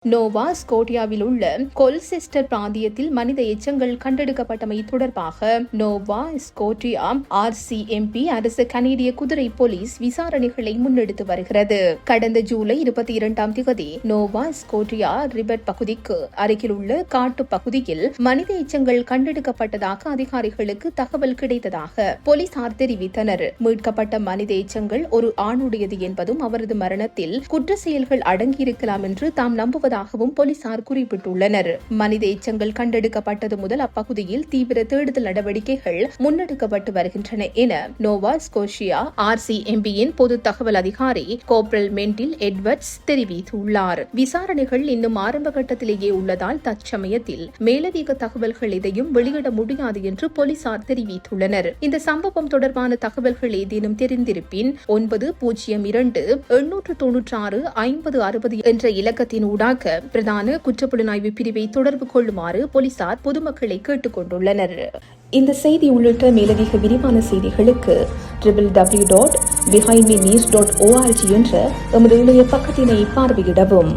நோவா ஸ்கோட்டியாவில் உள்ள கொல்செஸ்டர் பிராந்தியத்தில் மனித எச்சங்கள் கண்டெடுக்கப்பட்டமை தொடர்பாக நோவா ஸ்கோட்டியா RCMP அரசு கனேடிய குதிரை போலீஸ் விசாரணைகளை முன்னெடுத்து வருகிறது. கடந்த ஜூலை 22 நோவா ஸ்கோட்டியா ரிபர்ட் பகுதிக்கு அருகில் உள்ள காட்டு பகுதியில் மனித எச்சங்கள் கண்டெடுக்கப்பட்டதாக அதிகாரிகளுக்கு தகவல் கிடைத்ததாக போலீசார் தெரிவித்தனர். மீட்கப்பட்ட மனித எச்சங்கள் ஒரு ஆணுடையது என்பதும் அவரது மரணத்தில் குற்ற செயல்கள் அடங்கியிருக்கலாம் என்று தாம் நம்புவதாகவும் போலீசார் குறிப்பிட்டுள்ளனர். மனித எச்சங்கள் கண்டெடுக்கப்பட்டது முதல் அப்பகுதியில் தீவிர தேடுதல் நடவடிக்கைகள் முன்னெடுக்கப்பட்டு வருகின்றன என நோவா ஸ்கோஷியா RCMP-யின் பொது தகவல் அதிகாரி கோப்ரல் மெண்டில் எட்வர்ட்ஸ் தெரிவித்துள்ளார். விசாரணைகள் இன்னும் ஆரம்ப கட்டத்திலேயே உள்ளதால் தற்சமயத்தில் மேலதிக தகவல்கள் எதையும் வெளியிட முடியாது என்று போலீசார் தெரிவித்துள்ளனர். இந்த சம்பவம் தொடர்பான தகவல்கள் ஏதேனும் தெரிந்திருப்பின் 902-896-5060 என்ற இலக்கத்தின் ஊடாக பிரதான குற்றப்புலனாய்வு பிரிவை தொடர்பு கொள்ளுமாறு போலீசார் பொதுமக்களை கேட்டுக் கொண்டுள்ளனர். இந்த செய்தி உள்ளிட்ட மேலதிக விரிவான செய்திகளுக்கு www.behindmenews.org என்ற எமது இணைய பக்கத்தினை பார்வையிடவும்.